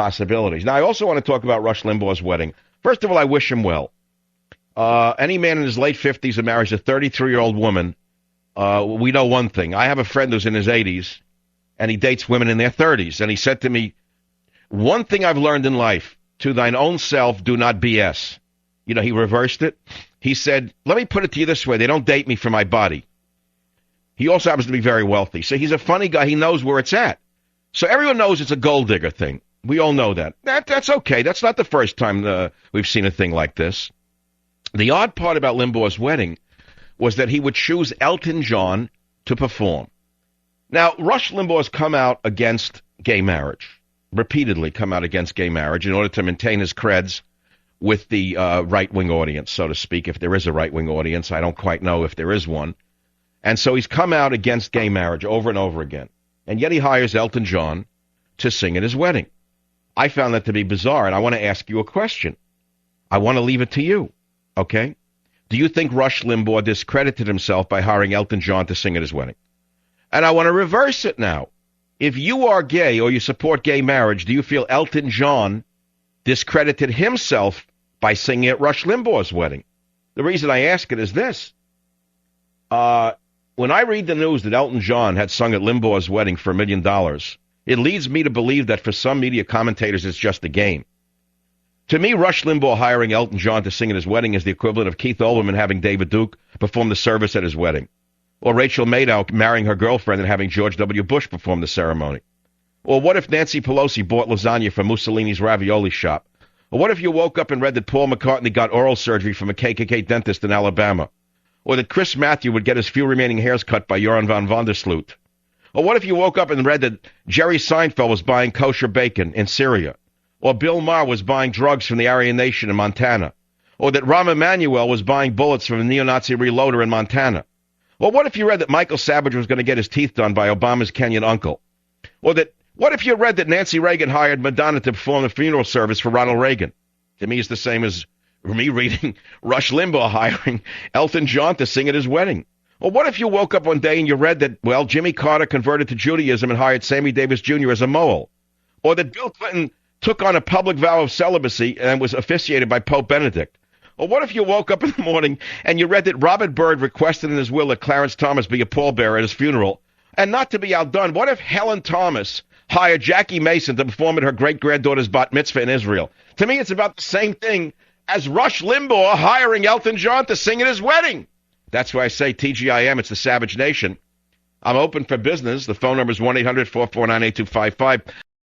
possibilities. Now, I also want to talk about Rush Limbaugh's wedding. First of all, I wish him well. Any man in his late 50s who marries a 33-year-old woman, we know one thing. I have a friend who's in his 80s, and he dates women in their 30s. And he said to me, one thing I've learned in life, to thine own self, do not BS. You know, he reversed it. He said, let me put it to you this way. They don't date me for my body. He also happens to be very wealthy. So he's a funny guy. He knows where it's at. So everyone knows it's a gold digger thing. We all know that. That's okay. That's not the first time we've seen a thing like this. The odd part about Limbaugh's wedding was that he would choose Elton John to perform. Now, Rush Limbaugh has come out against gay marriage, repeatedly come out against gay marriage in order to maintain his creds with the right-wing audience, so to speak, if there is a right-wing audience. I don't quite know if there is one. And so he's come out against gay marriage over and over again. And yet he hires Elton John to sing at his wedding. I found that to be bizarre, and I want to ask you a question. I want to leave it to you, okay? Do you think Rush Limbaugh discredited himself by hiring Elton John to sing at his wedding? And I want to reverse it now. If you are gay or you support gay marriage, do you feel Elton John discredited himself by singing at Rush Limbaugh's wedding? The reason I ask it is this. When I read the news that Elton John had sung at Limbaugh's wedding for $1 million, it leads me to believe that for some media commentators it's just a game. To me, Rush Limbaugh hiring Elton John to sing at his wedding is the equivalent of Keith Olbermann having David Duke perform the service at his wedding, or Rachel Maddow marrying her girlfriend and having George W. Bush perform the ceremony. Or what if Nancy Pelosi bought lasagna from Mussolini's ravioli shop? Or what if you woke up and read that Paul McCartney got oral surgery from a KKK dentist in Alabama? Or that Chris Matthew would get his few remaining hairs cut by Joran van Vandersloot? Or what if you woke up and read that Jerry Seinfeld was buying kosher bacon in Syria? Or Bill Maher was buying drugs from the Aryan Nation in Montana? Or that Rahm Emanuel was buying bullets from a neo-Nazi reloader in Montana? Or what if you read that Michael Savage was going to get his teeth done by Obama's Kenyan uncle? Or that what if you read that Nancy Reagan hired Madonna to perform the funeral service for Ronald Reagan? To me, it's the same as me reading Rush Limbaugh hiring Elton John to sing at his wedding. Or what if you woke up one day and you read that, well, Jimmy Carter converted to Judaism and hired Sammy Davis Jr. as a mole? Or that Bill Clinton took on a public vow of celibacy and was officiated by Pope Benedict? Or what if you woke up in the morning and you read that Robert Byrd requested in his will that Clarence Thomas be a pallbearer at his funeral? And not to be outdone, what if Helen Thomas hired Jackie Mason to perform at her great-granddaughter's bat mitzvah in Israel? To me, it's about the same thing as Rush Limbaugh hiring Elton John to sing at his wedding. That's why I say TGIM, it's the Savage Nation. I'm open for business. The phone number is 1-800-449-8255.